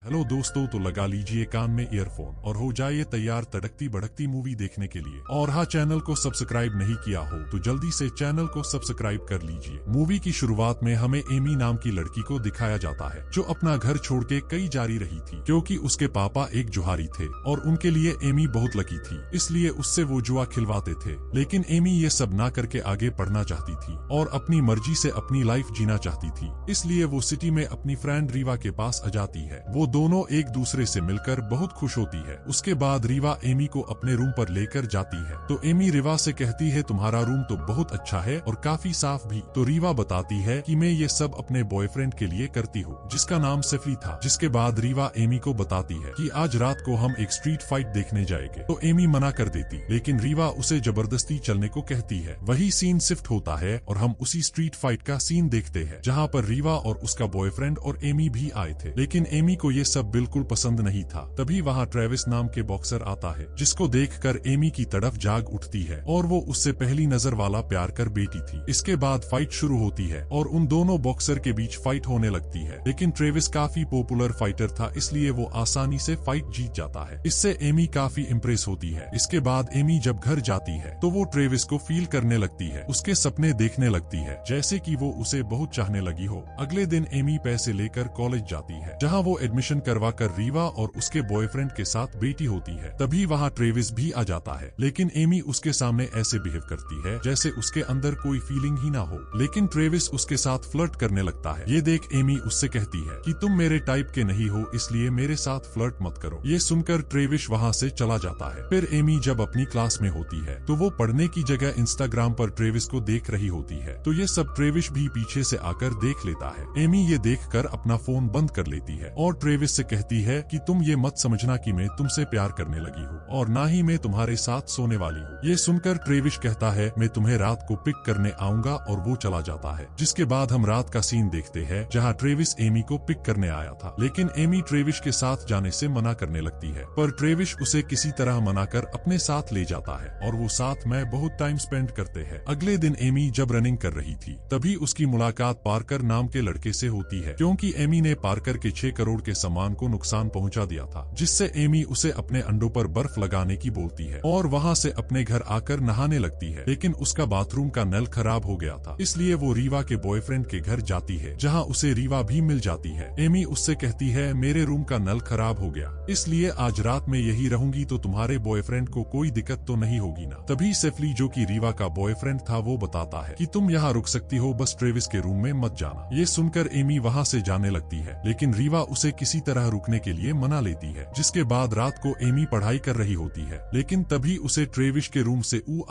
Hello दोस्तों, तो लगा लीजिए कान में ईयरफोन और हो जाइए तैयार तड़कती भड़कती मूवी देखने के लिए। और हाँ, चैनल को सब्सक्राइब नहीं किया हो तो जल्दी से चैनल को सब्सक्राइब कर लीजिए। मूवी की शुरुआत में हमें एमी नाम की लड़की को दिखाया जाता है जो अपना घर छोड़ के कई जारी रही थी क्योंकि उसके पापा एक जुहारी थे और उनके लिए एमी बहुत लकी थी, इसलिए उससे वो जुआ खिलवाते थे। लेकिन एमी ये सब ना करके आगे पढ़ना चाहती थी और अपनी मर्जी से अपनी लाइफ जीना चाहती थी, इसलिए वो सिटी में अपनी फ्रेंड रीवा के पास आ जाती है। वो दोनों एक दूसरे से मिलकर बहुत खुश होती है। उसके बाद रीवा एमी को अपने रूम पर लेकर जाती है तो एमी रीवा से कहती है तुम्हारा रूम तो बहुत अच्छा है और काफी साफ भी। तो रीवा बताती है कि मैं ये सब अपने बॉयफ्रेंड के लिए करती हूँ जिसका नाम सेफली था। जिसके बाद रीवा एमी को बताती है कि आज रात को हम एक स्ट्रीट फाइट देखने जाएंगे। तो एमी मना कर देती, लेकिन रीवा उसे जबरदस्ती चलने को कहती है। वही सीन शिफ्ट होता है और हम उसी स्ट्रीट फाइट का सीन देखते हैं जहाँ पर रीवा और उसका बॉयफ्रेंड और एमी भी आए थे। लेकिन एमी को ये सब बिल्कुल पसंद नहीं था। तभी वहाँ ट्रेविस नाम के बॉक्सर आता है जिसको देखकर एमी की तरफ जाग उठती है और वो उससे पहली नजर वाला प्यार कर बेटी थी। इसके बाद फाइट शुरू होती है और उन दोनों बॉक्सर के बीच फाइट होने लगती है। लेकिन ट्रेविस काफी पॉपुलर फाइटर था, इसलिए वो आसानी से फाइट जीत जाता है। इससे एमी काफी इम्प्रेस होती है। इसके बाद एमी जब घर जाती है तो वो ट्रेविस को फील करने लगती है, उसके सपने देखने लगती है जैसे कि वो उसे बहुत चाहने लगी हो। अगले दिन एमी पैसे लेकर कॉलेज जाती है जहाँ वो एडमिशन करवा कर रीवा और उसके बॉयफ्रेंड के साथ बेटी होती है। तभी वहाँ ट्रेविस भी आ जाता है, लेकिन एमी उसके सामने ऐसे बिहेव करती है जैसे उसके अंदर कोई फीलिंग ही ना हो। लेकिन ट्रेविस उसके साथ फ्लर्ट करने लगता है। ये देख एमी उससे कहती है कि तुम मेरे टाइप के नहीं हो, इसलिए मेरे साथ फ्लर्ट मत करो। ये सुनकर ट्रेविस वहाँ से चला जाता है। फिर एमी जब अपनी क्लास में होती है तो वो पढ़ने की जगह इंस्टाग्राम पर ट्रेविस को देख रही होती है। तो ये सब ट्रेविस भी पीछे से आकर देख लेता है। एमी ये देखकर अपना फोन बंद कर लेती है और ट्रेविस से कहती है कि तुम ये मत समझना कि मैं तुमसे प्यार करने लगी हूँ और ना ही मैं तुम्हारे साथ सोने वाली हूँ। ये सुनकर ट्रेविस कहता है मैं तुम्हें रात को पिक करने आऊंगा और वो चला जाता है। जिसके बाद हम रात का सीन देखते हैं जहाँ ट्रेविस एमी को पिक करने आया था, लेकिन एमी ट्रेविस के साथ जाने से मना करने लगती है। पर ट्रेविस उसे किसी तरह मनाकर अपने साथ ले जाता है और वो साथ में बहुत टाइम स्पेंड करते हैं। अगले दिन एमी जब रनिंग कर रही थी तभी उसकी मुलाकात पार्कर नाम के लड़के से होती है क्योंकि एमी ने पार्कर के 6 करोड़ के सामान को नुकसान पहुंचा दिया था, जिससे एमी उसे अपने अंडों पर बर्फ लगाने की बोलती है और वहां से अपने घर आकर नहाने लगती है। लेकिन उसका बाथरूम का नल खराब हो गया था, इसलिए वो रीवा के बॉयफ्रेंड के घर जाती है जहां उसे रीवा भी मिल जाती है। एमी उससे कहती है मेरे रूम का नल खराब हो गया, इसलिए आज रात में यही रहूंगी तो तुम्हारे बॉयफ्रेंड को कोई दिक्कत तो नहीं होगी ना। तभी सेफली जो कि रीवा का बॉयफ्रेंड था वो बताता है कि तुम यहाँ रुक सकती हो, बस ट्रेविस के रूम में मत जाना। ये सुनकर एमी वहाँ से जाने लगती है, लेकिन रीवा उसे किसी तरह रुकने के लिए मना लेती है। जिसके बाद रात को एमी पढ़ाई कर रही होती है, लेकिन तभी उसे ट्रेविस के रूम से ऊ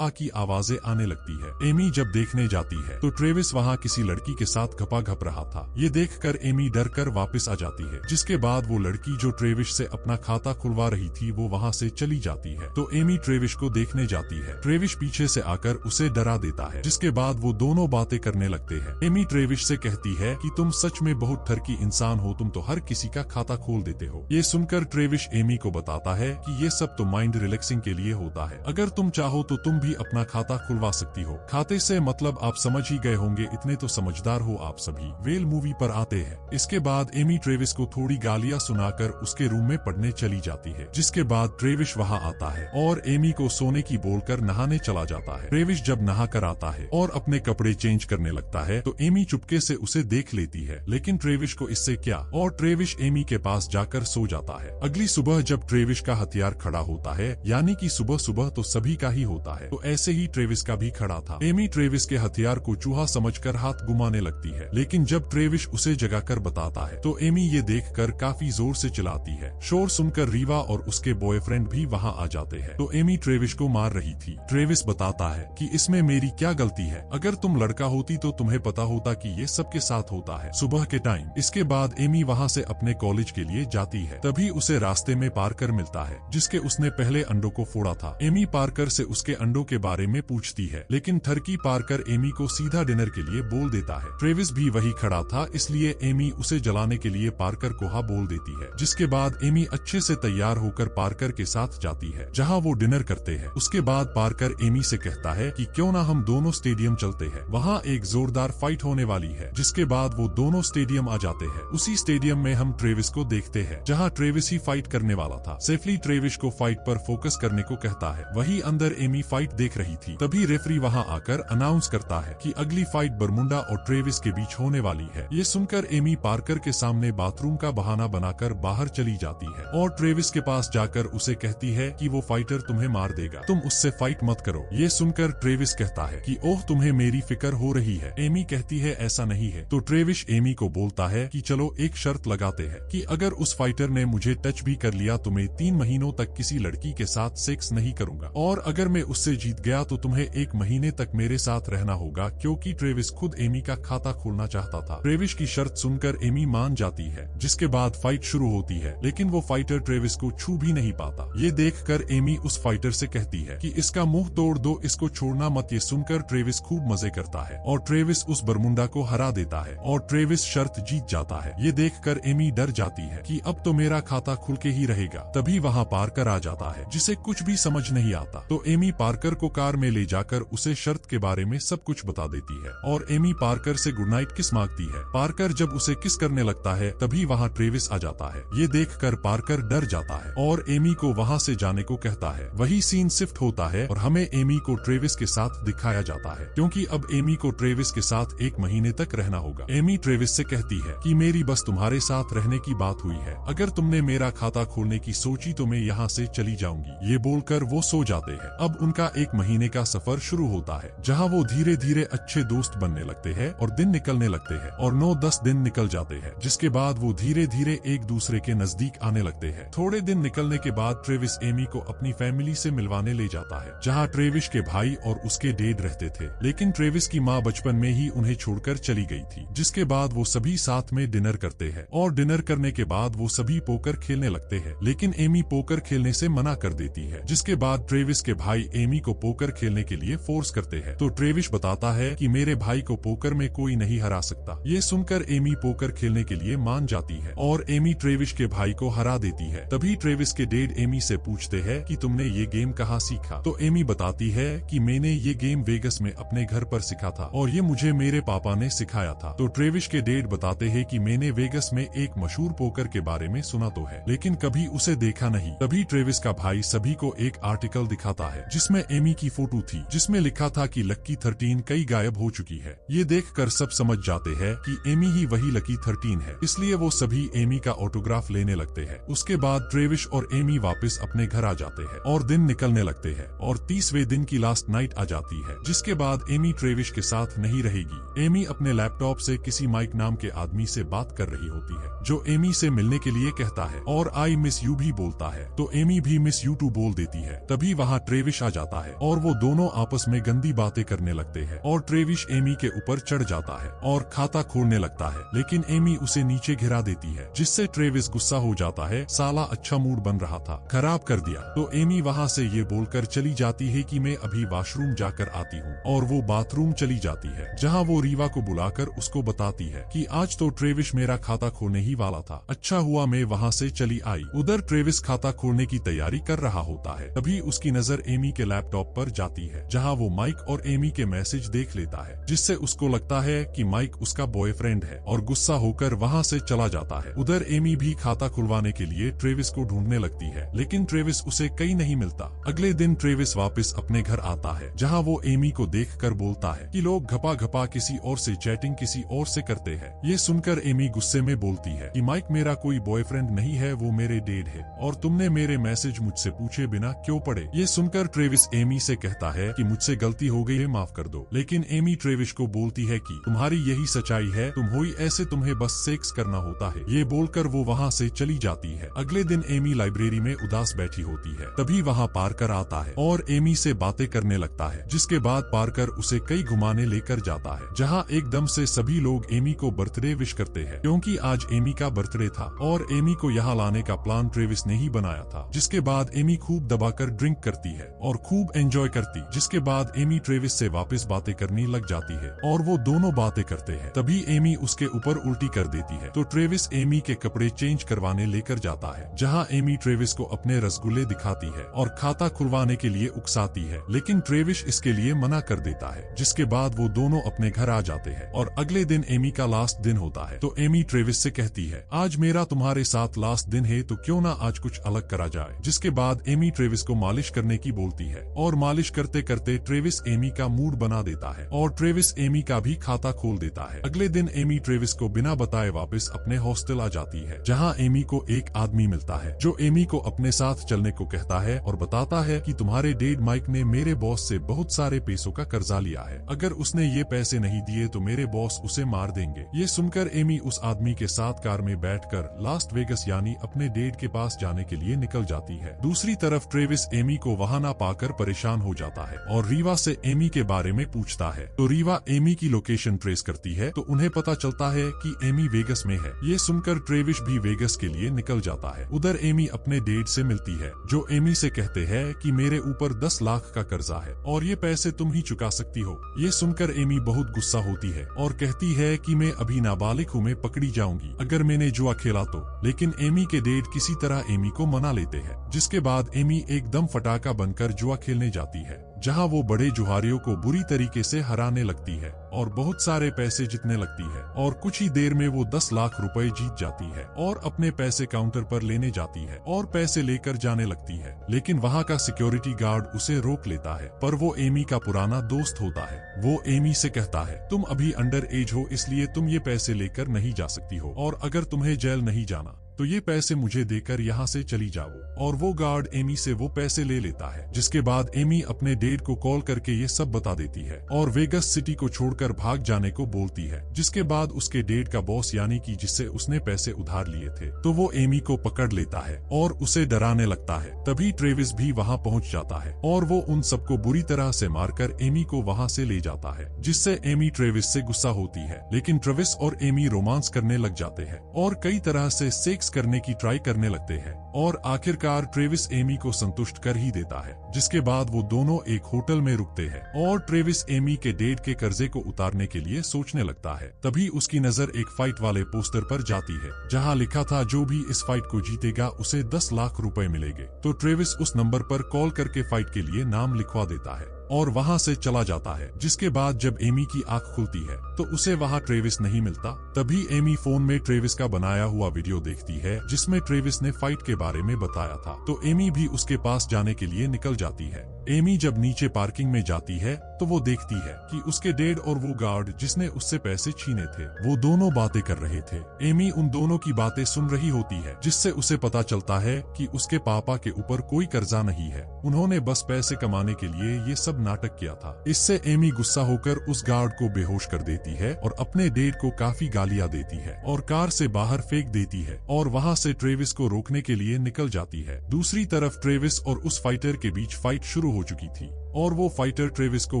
आ की आवाजें आने लगती है। एमी जब देखने जाती है तो ट्रेविस वहाँ किसी लड़की के साथ घपा-घप रहा था। ये देखकर एमी डर कर वापस आ जाती है। जिसके बाद वो लड़की जो ट्रेविस से अपना खाता खुलवा रही थी वो वहाँ से चली जाती है। तो एमी ट्रेविस को देखने जाती है। ट्रेविस पीछे से आकर उसे डरा देता है। जिसके बाद वो दोनों बातें करने लगते हैं। एमी ट्रेविस से कहती है कि तुम सच में बहुत ठरकी इंसान हो, तुम तो हर किसी का खाता खोल देते हो। ये सुनकर ट्रेविस एमी को बताता है कि ये सब तो माइंड रिलैक्सिंग के लिए होता है, अगर तुम चाहो तो तुम भी अपना खाता खुलवा सकती हो। खाते से मतलब आप समझ ही गए होंगे, इतने तो समझदार हो आप सभी। वेल मूवी पर आते हैं। इसके बाद एमी ट्रेविस को थोड़ी गालियां सुनाकर उसके रूम में पढ़ने चली जाती है। जिसके बाद ट्रेविस वहाँ आता है और एमी को सोने की बोलकर नहाने चला जाता है। ट्रेविस जब नहा कर आता है और अपने कपड़े चेंज करने लगता है तो एमी चुपके से उसे देख लेती है, लेकिन ट्रेविस को इससे क्या, और ट्रेविस एमी के पास जाकर सो जाता है। अगली सुबह जब ट्रेविस का हथियार खड़ा होता है, यानी कि सुबह सुबह तो सभी का ही होता है, तो ऐसे ही ट्रेविस का भी खड़ा था। एमी ट्रेविस के हथियार को चूहा समझकर हाथ घुमाने लगती है, लेकिन जब ट्रेविस उसे जगाकर बताता है तो एमी ये देखकर काफी जोर से चिल्लाती है। शोर सुनकर रीवा और उसके बॉयफ्रेंड भी वहाँ आ जाते हैं। तो एमी ट्रेविस को मार रही थी। ट्रेविस बताता है कि इसमें मेरी क्या गलती है, अगर तुम लड़का होती तो तुम्हें पता होता कि ये सबके साथ होता है सुबह के टाइम। इसके बाद एमी वहाँ से अपने कॉलेज के लिए जाती है। तभी उसे रास्ते में पार्कर मिलता है जिसके उसने पहले अंडों को फोड़ा था। एमी पार्कर से उसके अंडों के बारे में पूछती है, लेकिन ठरकी पार्कर एमी को सीधा डिनर के लिए बोल देता है। ट्रेविस भी वही खड़ा था, इसलिए एमी उसे जलाने के लिए पार्कर को हाँ बोल देती है। जिसके बाद एमी अच्छे से तैयार होकर पार्कर के साथ जाती है जहाँ वो डिनर करते हैं। उसके बाद पार्कर एमी से कहता है कि क्यों ना हम दोनों स्टेडियम चलते हैं, वहाँ एक जोरदार फाइट होने वाली है। जिसके बाद वो दोनों स्टेडियम आ जाते हैं। उसी स्टेडियम में हम हम ट्रेविस को देखते हैं, जहाँ ट्रेविस ही फाइट करने वाला था। सेफली ट्रेविस को फाइट पर फोकस करने को कहता है। वही अंदर एमी फाइट देख रही थी। तभी रेफरी वहाँ आकर अनाउंस करता है कि अगली फाइट बरमुंडा और ट्रेविस के बीच होने वाली है। ये सुनकर एमी पार्कर के सामने बाथरूम का बहाना बनाकर बाहर चली जाती है और ट्रेविस के पास जाकर उसे कहती है कि वो फाइटर तुम्हें मार देगा, तुम उससे फाइट मत करो। ये सुनकर ट्रेविस कहता है कि ओह तुम्हें मेरी फिक्र हो रही है। एमी कहती है ऐसा नहीं है। तो ट्रेविस एमी को बोलता है कि चलो एक शर्त लगाते हैं कि अगर उस फाइटर ने मुझे टच भी कर लिया तो मैं 3 महीनों तक किसी लड़की के साथ सेक्स नहीं करूंगा, और अगर मैं उससे जीत गया तो तुम्हें 1 महीने तक मेरे साथ रहना होगा, क्योंकि ट्रेविस खुद एमी का खाता खोलना चाहता था। ट्रेविस की शर्त सुनकर एमी मान जाती है, जिसके बाद फाइट शुरू होती है, लेकिन वो फाइटर ट्रेविस को छू भी नहीं पाता। ये देखकर एमी उस फाइटर से कहती है कि इसका मुंह तोड़ दो, इसको छोड़ना मत। ये सुनकर ट्रेविस खूब मजे करता है और ट्रेविस उस बरमुंडा को हरा देता है और ट्रेविस शर्त जीत जाता है। ये देखकर एमी डर जाती है कि अब तो मेरा खाता खुल के ही रहेगा। तभी वहाँ पार्कर आ जाता है, जिसे कुछ भी समझ नहीं आता। तो एमी पार्कर को कार में ले जाकर उसे शर्त के बारे में सब कुछ बता देती है और एमी पार्कर से गुड नाइट किस मांगती है। पार्कर जब उसे किस करने लगता है तभी वहाँ ट्रेविस आ जाता है। ये देखकर पार्कर डर जाता है और एमी को वहाँ से जाने को कहता है। वही सीन शिफ्ट होता है और हमें एमी को ट्रेविस के साथ दिखाया जाता है, क्योंकि अब एमी को ट्रेविस के साथ 1 महीने तक रहना होगा। एमी ट्रेविस से कहती है कि मेरी बस तुम्हारे साथ रहने की बात हुई है, अगर तुमने मेरा खाता खोलने की सोची तो मैं यहाँ से चली जाऊंगी। ये बोलकर वो सो जाते हैं। अब उनका 1 महीने का सफर शुरू होता है, जहाँ वो धीरे धीरे अच्छे दोस्त बनने लगते हैं और दिन निकलने लगते हैं और 9-10 दिन निकल जाते हैं, जिसके बाद वो धीरे धीरे एक दूसरे के नजदीक आने लगते हैं। थोड़े दिन निकलने के बाद ट्रेविस एमी को अपनी फैमिली से मिलवाने ले जाता है, जहाँ ट्रेविस के भाई और उसके डैड रहते थे, लेकिन ट्रेविस की माँ बचपन में ही उन्हें छोड़कर चली गई थी। जिसके बाद वो सभी साथ में डिनर करते हैं और डिनर करने के बाद वो सभी पोकर खेलने लगते हैं, लेकिन एमी पोकर खेलने से मना कर देती है। जिसके बाद ट्रेविस के भाई एमी को पोकर खेलने के लिए फोर्स करते हैं। तो ट्रेविस बताता है कि मेरे भाई को पोकर में कोई नहीं हरा सकता। ये सुनकर एमी पोकर खेलने के लिए मान जाती है और एमी ट्रेविस के भाई को हरा देती है। तभी ट्रेविस के डैड एमी से पूछते हैं कि तुमने ये गेम कहाँ सीखा। तो एमी बताती है कि मैंने ये गेम वेगस में अपने घर पर सीखा था और ये मुझे मेरे पापा ने सिखाया था। तो ट्रेविस के डैड बताते हैं कि मैंने वेगस में एक मशहूर पोकर के बारे में सुना तो है, लेकिन कभी उसे देखा नहीं। तभी ट्रेविस का भाई सभी को एक आर्टिकल दिखाता है, जिसमें एमी की फोटो थी, जिसमें लिखा था कि लकी 13 कई गायब हो चुकी है। ये देखकर सब समझ जाते हैं कि एमी ही वही लकी 13 है, इसलिए वो सभी एमी का ऑटोग्राफ लेने लगते हैं। उसके बाद ट्रेविस और एमी वापस अपने घर आ जाते हैं और दिन निकलने लगते हैं और 30वें दिन की लास्ट नाइट आ जाती है, जिसके बाद एमी ट्रेविस के साथ नहीं रहेगी। एमी अपने लैपटॉप से किसी माइक नाम के आदमी से बात कर रही होती है, जो एमी से मिलने के लिए कहता है और आई मिस यू भी बोलता है। तो एमी भी मिस यू टू बोल देती है। तभी वहाँ ट्रेविस आ जाता है और वो दोनों आपस में गंदी बातें करने लगते हैं और ट्रेविस एमी के ऊपर चढ़ जाता है और खाता खोलने लगता है, लेकिन एमी उसे नीचे गिरा देती है, जिससे ट्रेविस गुस्सा हो जाता है। साला अच्छा मूड बन रहा था, खराब कर दिया। तो एमी वहाँ से ये बोलकर चली जाती है कि मैं अभी वॉशरूम जाकर आती हूँ, और वो बाथरूम चली जाती है, जहाँ वो रीवा को बुलाकर उसको बताती है कि आज तो ट्रेविस मेरा खाता खोलने ही वाला था, अच्छा हुआ मैं वहाँ से चली आई। उधर ट्रेविस खाता खोलने की तैयारी कर रहा होता है। तभी उसकी नजर एमी के लैपटॉप पर जाती है, जहाँ वो माइक और एमी के मैसेज देख लेता है, जिससे उसको लगता है कि माइक उसका बॉयफ्रेंड है और गुस्सा होकर वहाँ से चला जाता है। उधर एमी भी खाता खुलवाने के लिए ट्रेविस को ढूंढने लगती है, लेकिन ट्रेविस उसे कहीं नहीं मिलता। अगले दिन ट्रेविस वापस अपने घर आता है, जहाँ वो एमी को देखकर बोलता है कि लोग घपा घपा किसी और से चैटिंग किसी और से करते हैं। ये सुनकर एमी गुस्से में बोलती है कि माइक मेरा कोई बॉयफ्रेंड नहीं है, वो मेरे डैड है, और तुमने मेरे मैसेज मुझसे पूछे बिना क्यों पढ़े। ये सुनकर ट्रेविस एमी से कहता है कि मुझसे गलती हो गई है, माफ कर दो। लेकिन एमी ट्रेविस को बोलती है कि तुम्हारी यही सच्चाई है, तुम हो ही ऐसे, तुम्हें बस सेक्स करना होता है। ये बोलकर वो वहाँ से चली जाती है। अगले दिन एमी लाइब्रेरी में उदास बैठी होती है। तभी वहाँ पार्कर आता है और एमी से बातें करने लगता है, जिसके बाद पार्कर उसे कई घुमाने लेकर जाता है, जहाँ एकदम से सभी लोग एमी को बर्थडे विश करते हैं, क्योंकि आज एमी का बर्थडे था और एमी को यहाँ लाने का प्लान ट्रेविस ने ही बनाया था। जिसके बाद एमी खूब दबाकर ड्रिंक करती है और खूब एंजॉय करती, जिसके बाद एमी ट्रेविस से वापस बातें करने लग जाती है और वो दोनों बातें करते हैं। तभी एमी उसके ऊपर उल्टी कर देती है, तो ट्रेविस एमी के कपड़े चेंज करवाने लेकर जाता है, जहाँ एमी ट्रेविस को अपने रसगुल्ले दिखाती है और खाता खुलवाने के लिए उकसाती है, लेकिन ट्रेविस इसके लिए मना कर देता है। जिसके बाद वो दोनों अपने घर आ जाते हैं और अगले दिन एमी का लास्ट दिन होता है। तो एमी ट्रेविस से कहती कहती है, आज मेरा तुम्हारे साथ लास्ट दिन है तो क्यों ना आज कुछ अलग करा जाए। जिसके बाद एमी ट्रेविस को मालिश करने की बोलती है और मालिश करते करते ट्रेविस एमी का मूड बना देता है और ट्रेविस एमी का भी खाता खोल देता है। अगले दिन एमी ट्रेविस को बिना बताए वापस अपने हॉस्टल आ जाती है, जहां एमी को एक आदमी मिलता है जो एमी को अपने साथ चलने को कहता है और बताता है कि तुम्हारे डैड माइक ने मेरे बॉस से बहुत सारे पैसों का कर्जा लिया है, अगर उसने ये पैसे नहीं दिए तो मेरे बॉस उसे मार देंगे। ये सुनकर एमी उस आदमी के साथ कार में बैठकर लास वेगस यानी अपने डैड के पास जाने के लिए निकल जाती है। दूसरी तरफ ट्रेविस एमी को वहां ना पाकर परेशान हो जाता है और रीवा से एमी के बारे में पूछता है तो रीवा एमी की लोकेशन ट्रेस करती है तो उन्हें पता चलता है कि एमी वेगस में है। ये सुनकर ट्रेविस भी वेगस के लिए निकल जाता है। उधर एमी अपने डैड से मिलती है जो एमी से कहते हैं कि मेरे ऊपर 10 लाख का कर्जा है और ये पैसे तुम ही चुका सकती हो। ये सुनकर एमी बहुत गुस्सा होती है और कहती है कि मैं अभी नाबालिग हूँ, मैं पकड़ी जाऊंगी अगर मैंने जुआ खेला तो। लेकिन एमी के डैड किसी तरह एमी को मना लेते हैं, जिसके बाद एमी एकदम फटाका बनकर जुआ खेलने जाती है, जहां वो बड़े जुहारियों को बुरी तरीके से हराने लगती है और बहुत सारे पैसे जीतने लगती है और कुछ ही देर में वो 10 लाख रुपए जीत जाती है और अपने पैसे काउंटर पर लेने जाती है और पैसे लेकर जाने लगती है। लेकिन वहां का सिक्योरिटी गार्ड उसे रोक लेता है, पर वो एमी का पुराना दोस्त होता है। वो एमी से कहता है तुम अभी अंडर एज हो इसलिए तुम ये पैसे लेकर नहीं जा सकती हो और अगर तुम्हें जेल नहीं जाना तो ये पैसे मुझे देकर यहाँ से चली जाओ। और वो गार्ड एमी से वो पैसे ले लेता है, जिसके बाद एमी अपने डैड को कॉल करके ये सब बता देती है और वेगस सिटी को छोड़कर भाग जाने को बोलती है। जिसके बाद उसके डैड का बॉस यानी कि जिससे उसने पैसे उधार लिए थे तो वो एमी को पकड़ लेता है और उसे डराने लगता है। तभी ट्रेविस भी वहाँ पहुँच जाता है और वो उन सबको बुरी तरह से मारकर एमी को वहाँ से ले जाता है, जिससे एमी ट्रेविस से गुस्सा होती है। लेकिन ट्रेविस और एमी रोमांस करने लग जाते हैं और कई तरह से सेक्स करने की ट्राई करने लगते हैं और आखिरकार ट्रेविस एमी को संतुष्ट कर ही देता है। जिसके बाद वो दोनों एक होटल में रुकते हैं और ट्रेविस एमी के डैड के कर्जे को उतारने के लिए सोचने लगता है। तभी उसकी नजर एक फाइट वाले पोस्टर पर जाती है जहां लिखा था जो भी इस फाइट को जीतेगा उसे 10 लाख रुपए मिलेंगे। तो ट्रेविस उस नंबर पर कॉल करके फाइट के लिए नाम लिखवा देता है और वहां से चला जाता है। जिसके बाद जब एमी की आंख खुलती है तो उसे वहां ट्रेविस नहीं मिलता। तभी एमी फोन में ट्रेविस का बनाया हुआ वीडियो देखती है जिसमें ट्रेविस ने फाइट के बारे में बताया था। तो एमी भी उसके पास जाने के लिए निकल जाती है। एमी जब नीचे पार्किंग में जाती है तो वो देखती है कि उसके डैड और वो गार्ड जिसने उससे पैसे छीने थे वो दोनों बातें कर रहे थे। एमी उन दोनों की बातें सुन रही होती है, जिससे उसे पता चलता है कि उसके पापा के ऊपर कोई कर्जा नहीं है, उन्होंने बस पैसे कमाने के लिए ये सब नाटक किया था। इससे एमी गुस्सा होकर उस गार्ड को बेहोश कर देती है और अपने डैड को काफी गालियां देती है और कार से बाहर फेंक देती है और वहां से ट्रेविस को रोकने के लिए निकल जाती है। दूसरी तरफ ट्रेविस और उस फाइटर के बीच फाइट शुरू हो चुकी थी और वो फाइटर ट्रेविस को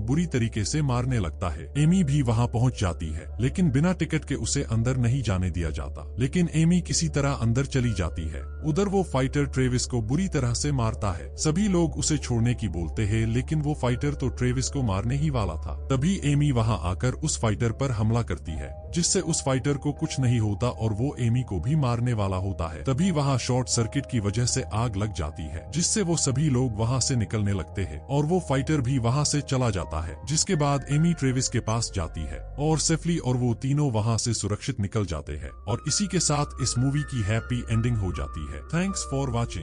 बुरी तरीके से मारने लगता है। एमी भी वहां पहुंच जाती है, लेकिन बिना टिकट के उसे अंदर नहीं जाने दिया जाता। लेकिन एमी किसी तरह अंदर चली जाती है। उधर वो फाइटर ट्रेविस को बुरी तरह से मारता है। सभी लोग उसे छोड़ने की बोलते हैं, लेकिन वो फाइटर तो ट्रेविस को मारने ही वाला था। तभी एमी वहां आकर उस फाइटर पर हमला करती है, जिससे उस फाइटर को कुछ नहीं होता और वो एमी को भी मारने वाला होता है। तभी वहां शॉर्ट सर्किट की वजह से आग लग जाती है, जिससे वो सभी लोग वहां से निकलने लगते हैं और वो फाइटर भी वहां से चला जाता है। जिसके बाद एमी ट्रेविस के पास जाती है और सेफली और वो तीनों वहां से सुरक्षित निकल जाते हैं और इसी के साथ इस मूवी की हैप्पी एंडिंग हो जाती है। Thanks for watching.